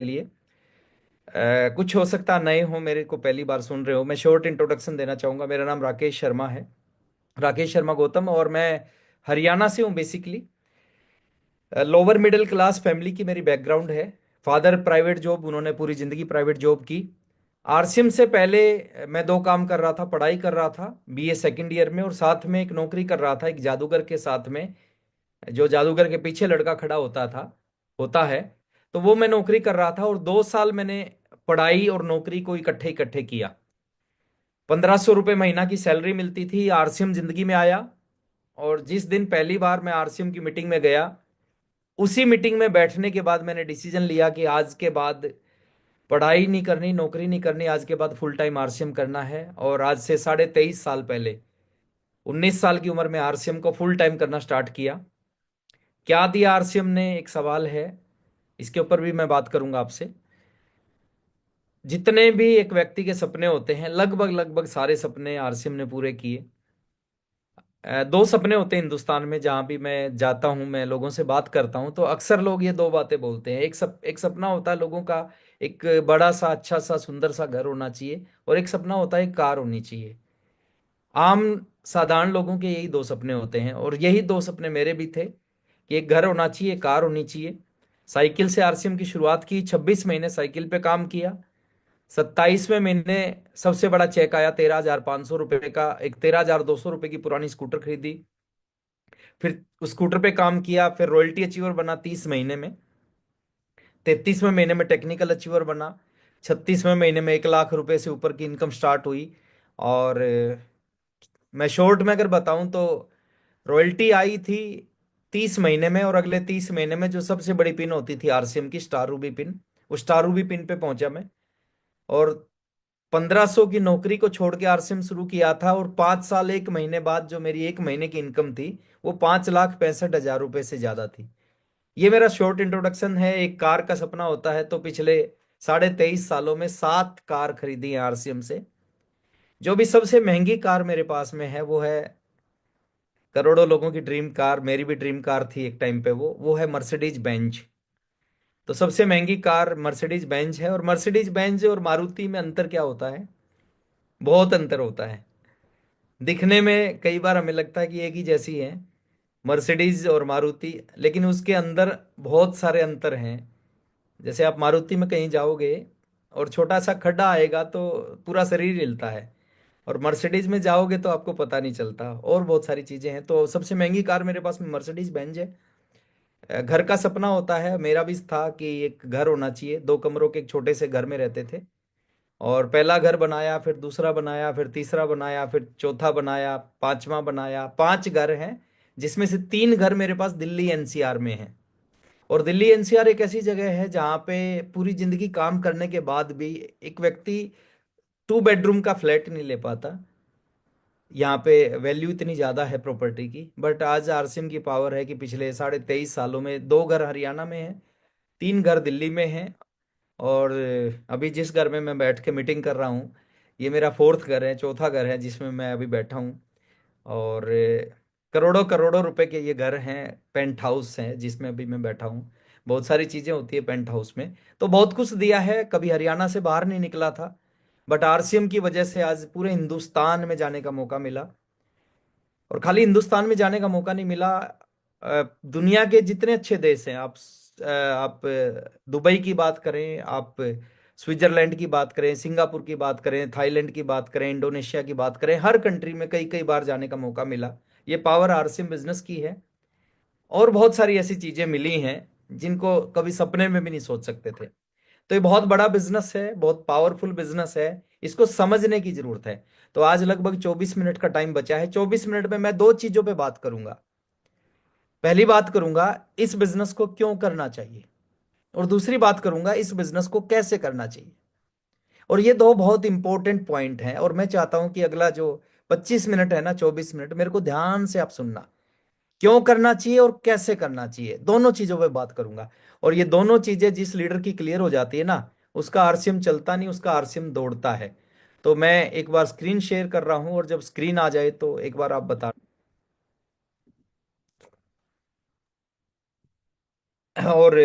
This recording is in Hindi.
लिए कुछ हो सकता नए हो, मेरे को पहली बार सुन रहे हो। मैं शॉर्ट इंट्रोडक्शन देना चाहूँगा। मेरा नाम राकेश शर्मा है, राकेश शर्मा गौतम, और मैं हरियाणा से हूँ basically. Lower middle class family की मेरी बैकग्राउंड है। फादर प्राइवेट जॉब, उन्होंने पूरी जिंदगी प्राइवेट जॉब की। आरसीएम से पहले मैं दो काम कर रहा था। पढ़ाई कर रहा था बीए सेकंड ईयर में, और साथ में एक नौकरी कर रहा था एक जादूगर के साथ में। जो जादूगर के पीछे लड़का खड़ा होता है, तो वो मैं नौकरी कर रहा था। और 2 साल मैंने पढ़ाई और नौकरी को इकट्ठे इकट्ठे किया। 1500 रुपये महीना की सैलरी मिलती थी। आरसीएम जिंदगी में आया, और जिस दिन पहली बार मैं आरसीएम की मीटिंग में गया, उसी मीटिंग में बैठने के बाद मैंने डिसीजन लिया कि आज के बाद पढ़ाई नहीं करनी, नौकरी नहीं करनी, आज के बाद फुल टाइम आरसीएम करना है। और आज से 23.5 साल पहले, 19 साल की उम्र में आरसीएम को फुल टाइम करना स्टार्ट किया। क्या दिया आरसीएम ने, एक सवाल है। इसके ऊपर भी मैं बात करूंगा आपसे। जितने भी एक व्यक्ति के सपने होते हैं, लगभग लगभग सारे सपने आरसीएम ने पूरे किए। दो सपने होते हैं हिंदुस्तान में। जहां भी मैं जाता हूं, मैं लोगों से बात करता हूं, तो अक्सर लोग ये दो बातें बोलते हैं। एक सपना होता है लोगों का, एक बड़ा सा अच्छा सा सुंदर सा घर होना चाहिए। और एक सपना होता है एक कार होनी चाहिए। आम साधारण लोगों के यही दो सपने होते हैं, और यही दो सपने मेरे भी थे कि एक घर होना चाहिए, कार होनी चाहिए। साइकिल से आरसीएम की शुरुआत की, 26 महीने साइकिल पे काम किया। 27वें महीने सबसे बड़ा चेक आया, 13,500 रुपये का। एक 13,200 रुपये की पुरानी स्कूटर खरीदी। फिर उस स्कूटर पे काम किया, फिर रॉयल्टी अचीवर बना 30 महीने में। 33वें महीने में टेक्निकल अचीवर बना। 36वें महीने में 1 लाख रुपए से ऊपर की इनकम स्टार्ट हुई। और मैं शॉर्ट में अगर बताऊं तो रॉयल्टी आई थी 30 महीने में, और अगले 30 महीने में जो सबसे बड़ी पिन होती थी आरसीएम की, स्टार रूबी पिन, उस स्टार रूबी पिन पे पहुंचा मैं। और 1500 की नौकरी को छोड़ के आरसीएम शुरू किया था। और 5 साल 1 महीने बाद जो मेरी 1 महीने की इनकम थी, वो 5,65,000 रुपए से ज्यादा थी। ये मेरा शॉर्ट इंट्रोडक्शन है। एक कार का सपना होता है, तो पिछले 23.5 सालों में 7 कार खरीदी है आरसीएम से। जो भी सबसे महंगी कार मेरे पास में है, वो है करोड़ों लोगों की ड्रीम कार, मेरी भी ड्रीम कार थी एक टाइम पे, वो है मर्सिडीज बेंज। तो सबसे महंगी कार मर्सिडीज बेंज है। और मर्सिडीज बेंज और मारुति में अंतर क्या होता है? बहुत अंतर होता है। दिखने में कई बार हमें लगता है कि एक ही जैसी है, मर्सिडीज और मारुति, लेकिन उसके अंदर बहुत सारे अंतर हैं। जैसे आप मारुति में कहीं जाओगे और छोटा सा खड्डा आएगा तो पूरा शरीर हिलता है, और मर्सिडीज में जाओगे तो आपको पता नहीं चलता। और बहुत सारी चीजें हैं। तो सबसे महंगी कार मेरे पास में मर्सिडीज बेंज है। घर का सपना होता है, मेरा भी था कि एक घर होना चाहिए। 2 कमरों के एक छोटे से घर में रहते थे, और पहला घर बनाया, फिर दूसरा बनाया, फिर तीसरा बनाया, फिर चौथा बनाया, पांचवा बनाया। 5 घर हैं, जिसमें से 3 घर मेरे पास दिल्ली एनसीआर में है। और दिल्ली एनसीआर एक ऐसी जगह है जहाँ पे पूरी जिंदगी काम करने के बाद भी एक व्यक्ति 2 बेडरूम का फ्लैट नहीं ले पाता। यहाँ पे वैल्यू इतनी ज्यादा है प्रॉपर्टी की। बट आज आरसीएम की पावर है कि पिछले 23.5 सालों में 2 घर हरियाणा में है, 3 घर दिल्ली में है। और अभी जिस घर में मैं बैठ के मीटिंग कर रहा हूँ, ये मेरा फोर्थ घर है, चौथा घर है जिसमें मैं अभी बैठा हूँ। और करोड़ों करोड़ों रुपए के ये घर हैं, पेंट हाउस हैं जिसमें अभी मैं बैठा हूँ। बहुत सारी चीजें होती है पेंट हाउस में। तो बहुत कुछ दिया है, कभी हरियाणा से बाहर नहीं निकला था। बट आरसीएम की वजह से आज पूरे हिंदुस्तान में जाने का मौका मिला। और खाली हिंदुस्तान में जाने का मौका नहीं मिला, दुनिया के जितने अच्छे देश हैं, आप दुबई की बात करें, आप स्विट्जरलैंड की बात करें, सिंगापुर की बात करें, थाईलैंड की बात करें, इंडोनेशिया की बात करें, हर कंट्री में कई कई बार जाने का मौका मिला। ये पावर आरसीएम बिजनेस की है। और बहुत सारी ऐसी चीजें मिली हैं जिनको कभी सपने में भी नहीं सोच सकते थे। तो ये बहुत बड़ा बिजनेस है, बहुत पावरफुल बिजनेस है। इसको समझने की जरूरत है। तो आज लगभग 24 मिनट का टाइम बचा है। 24 मिनट में मैं दो चीजों पे बात करूंगा। पहली बात करूंगा, इस बिजनेस को क्यों करना चाहिए, और दूसरी बात करूंगा, इस बिजनेस को कैसे करना चाहिए। और ये दो बहुत इंपॉर्टेंट पॉइंट हैं, और मैं चाहता हूं कि अगला जो 25 मिनट है ना, 24 मिनट मेरे को ध्यान से आप सुनना। क्यों करना चाहिए और कैसे करना चाहिए, दोनों चीजों पे बात करूंगा। और ये दोनों चीजें जिस लीडर की क्लियर हो जाती है ना, उसका आरसीएम चलता नहीं, उसका आरसीएम दौड़ता है। तो मैं एक बार स्क्रीन शेयर कर रहा हूं, और जब स्क्रीन आ जाए तो एक बार आप बता। और